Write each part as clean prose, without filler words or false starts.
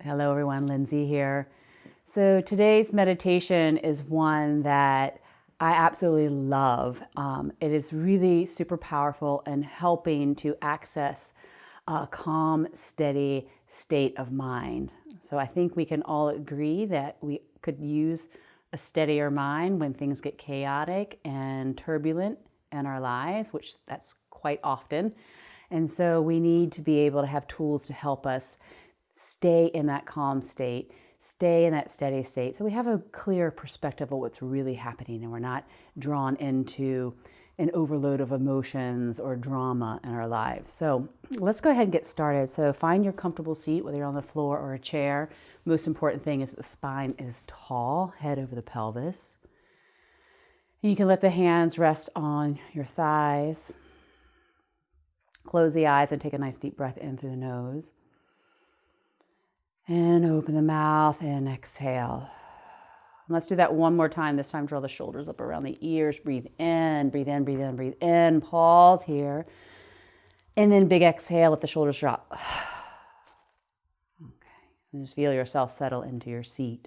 Hello everyone, Lynsie here. So today's meditation is one that I absolutely love. It is really super powerful in helping to access a calm, steady state of mind. So I think we can all agree that we could use a steadier mind when things get chaotic and turbulent in our lives, which that's quite often. And so we need to be able to have tools to help us stay in that calm state, stay in that steady state. So we have a clear perspective of what's really happening and we're not drawn into an overload of emotions or drama in our lives. So let's go ahead and get started. So find your comfortable seat, whether you're on the floor or a chair. Most important thing is that the spine is tall, head over the pelvis. You can let the hands rest on your thighs. Close the eyes and take a nice deep breath in through the nose. And open the mouth and exhale. And let's do that one more time. This time, draw the shoulders up around the ears. Breathe in, breathe in, breathe in, breathe in. Pause here. And then big exhale, let the shoulders drop. Okay. And just feel yourself settle into your seat.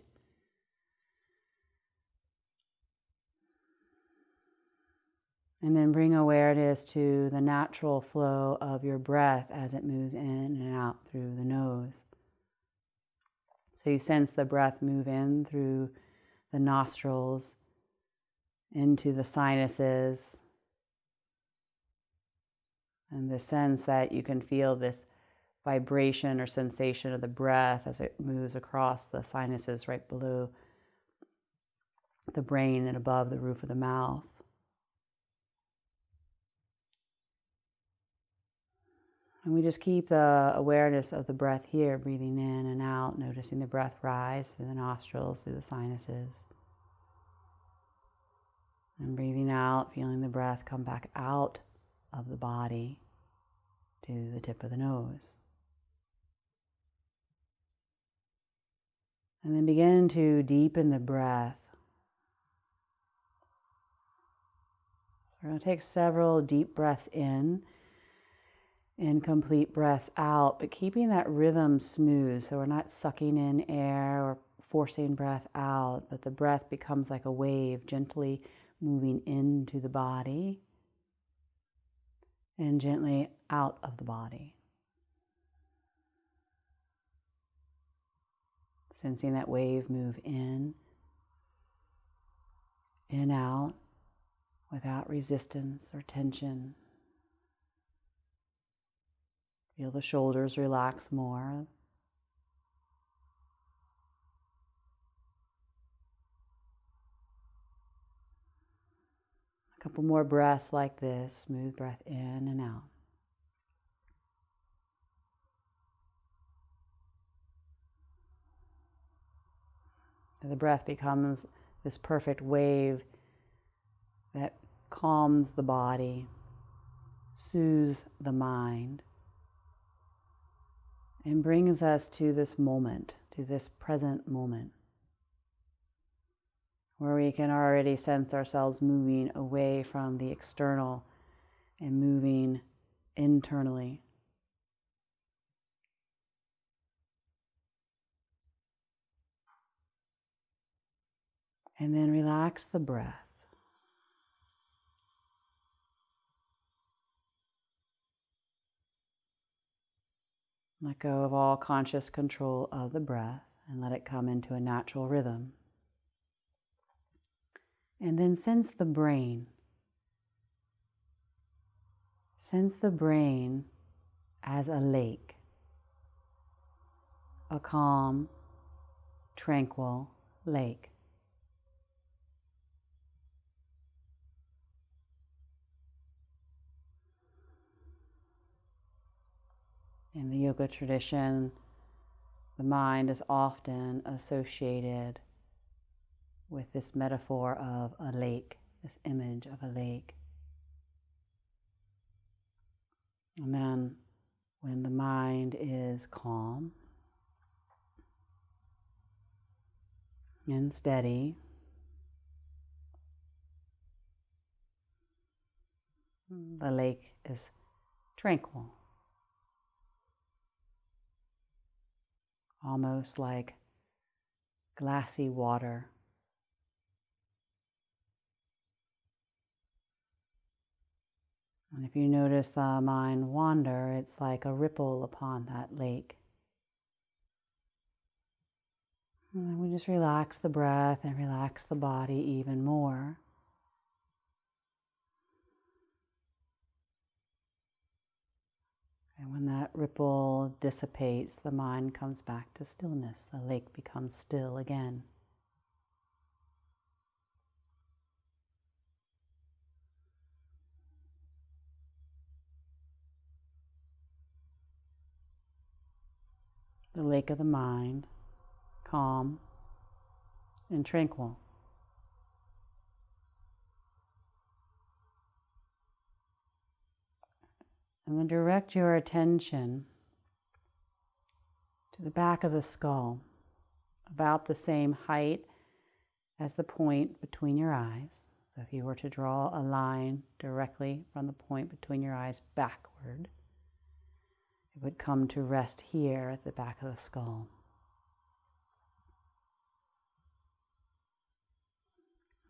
And then bring awareness to the natural flow of your breath as it moves in and out through the nose. So you sense the breath move in through the nostrils, into the sinuses, and the sense that you can feel this vibration or sensation of the breath as it moves across the sinuses right below the brain and above the roof of the mouth. And we just keep the awareness of the breath here, breathing in and out, noticing the breath rise through the nostrils, through the sinuses. And breathing out, feeling the breath come back out of the body to the tip of the nose. And then begin to deepen the breath. We're going to take several deep breaths in and complete breaths out, but keeping that rhythm smooth so we're not sucking in air or forcing breath out, but the breath becomes like a wave gently moving into the body and gently out of the body. Sensing that wave move in, out, without resistance or tension. Feel the shoulders relax more. A couple more breaths like this, smooth breath in and out. And the breath becomes this perfect wave that calms the body, soothes the mind, and brings us to this moment, to this present moment, where we can already sense ourselves moving away from the external and moving internally. And then relax the breath. Let go of all conscious control of the breath and let it come into a natural rhythm. And then sense the brain. Sense the brain as a lake, a calm, tranquil lake. In the yoga tradition, the mind is often associated with this metaphor of a lake, this image of a lake. And then when the mind is calm and steady, the lake is tranquil. almost like glassy water. And if you notice the mind wander, it's like a ripple upon that lake. And then we just relax the breath and relax the body even more. And when that ripple dissipates, the mind comes back to stillness. The lake becomes still again. The lake of the mind, calm and tranquil. And then direct your attention to the back of the skull, about the same height as the point between your eyes. So if you were to draw a line directly from the point between your eyes backward, it would come to rest here at the back of the skull.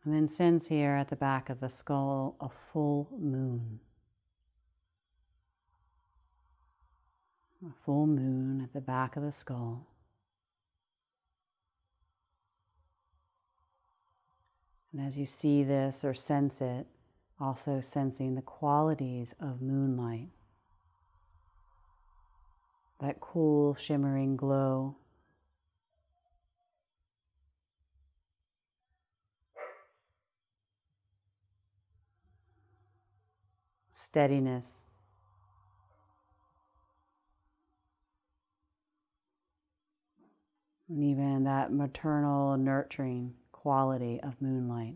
And then sense here at the back of the skull a full moon. A full moon at the back of the skull. And as you see this or sense it, also sensing the qualities of moonlight. That cool, shimmering glow. Steadiness. And even that maternal, nurturing quality of moonlight.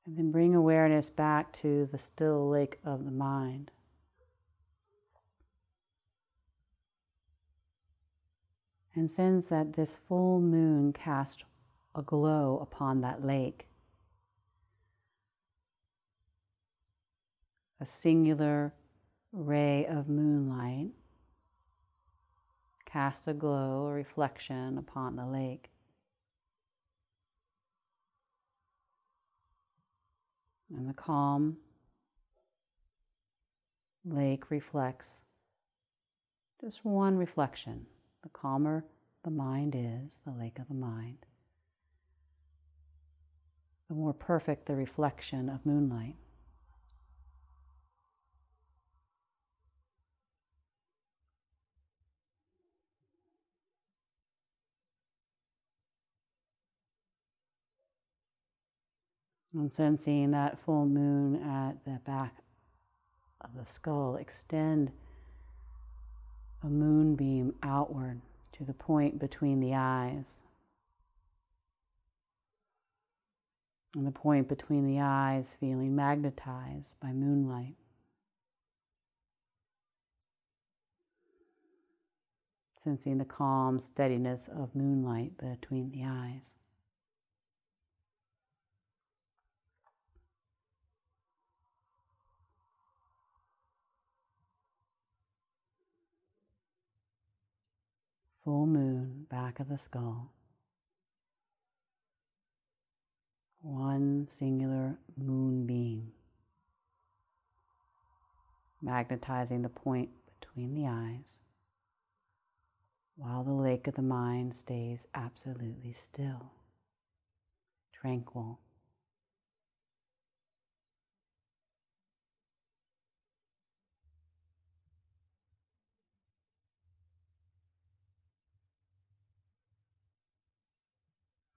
And then bring awareness back to the still lake of the mind. And sense that this full moon casts a glow upon that lake. A singular ray of moonlight casts a glow, a reflection upon the lake. And the calm lake reflects just one reflection. The calmer the mind is, the lake of the mind, the more perfect the reflection of moonlight. And sensing that full moon at the back of the skull, extend a moonbeam outward to the point between the eyes. And the point between the eyes feeling magnetized by moonlight. Sensing the calm steadiness of moonlight between the eyes. Full moon, back of the skull. One singular moonbeam, magnetizing the point between the eyes, while the lake of the mind stays absolutely still, tranquil.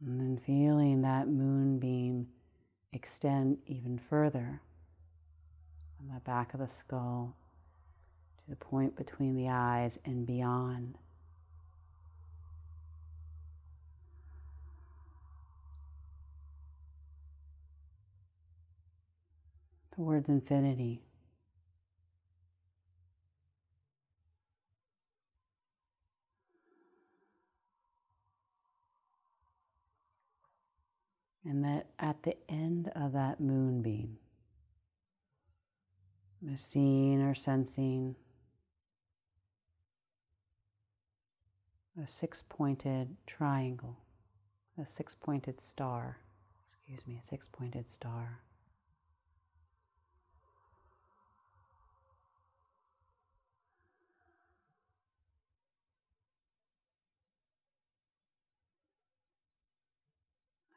And then feeling that moonbeam extend even further from the back of the skull to the point between the eyes and beyond. Towards infinity. And that at the end of that moonbeam, we're seeing or sensing a six-pointed triangle, a six-pointed star, a six-pointed star.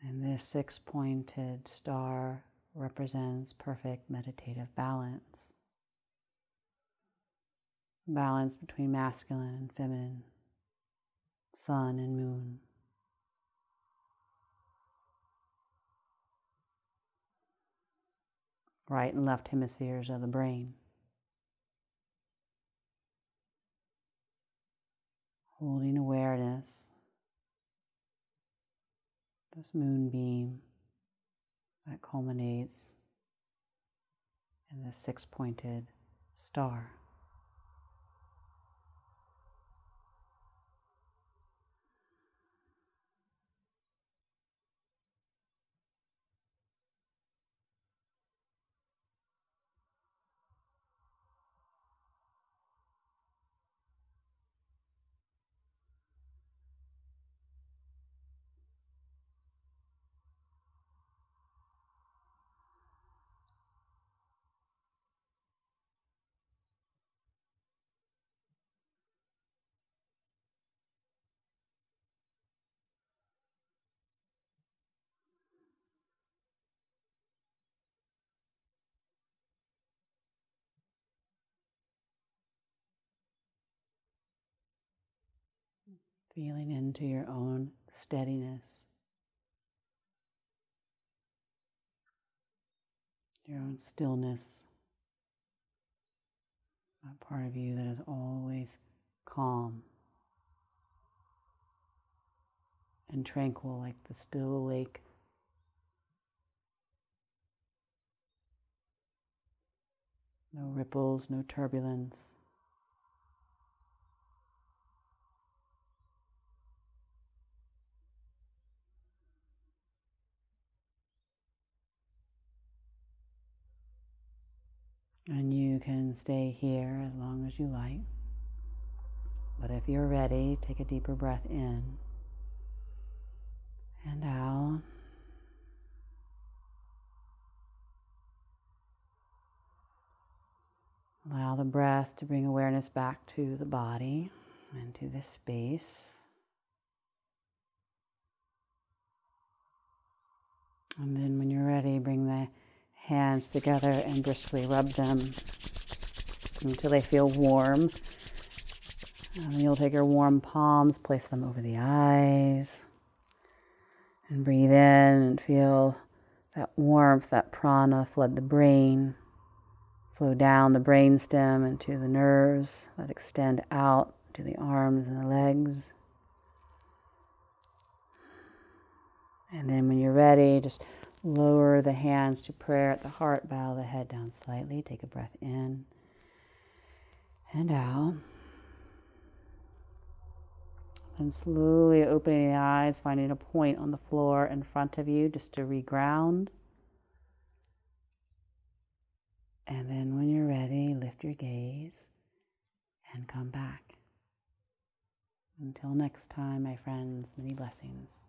And this six-pointed star represents perfect meditative balance. Balance between masculine and feminine, sun and moon. Right and left hemispheres of the brain. Holding awareness, this moonbeam that culminates in this six-pointed star. Feeling into your own steadiness, your own stillness, that part of you that is always calm and tranquil like the still lake. No ripples, no turbulence. And you can stay here as long as you like. But if you're ready, take a deeper breath in and out. Allow the breath to bring awareness back to the body and to this space. And then when you're ready, bring the hands together and briskly rub them until they feel warm. And you'll take your warm palms, place them over the eyes, and breathe in and feel that warmth, that prana flood the brain, flow down the brainstem into the nerves that extend out to the arms and the legs. And then when you're ready, just lower the hands to prayer at the heart, bow the head down slightly, take a breath in and out. And slowly opening the eyes, finding a point on the floor in front of you just to reground. And then when you're ready, lift your gaze and come back. Until next time, my friends, many blessings.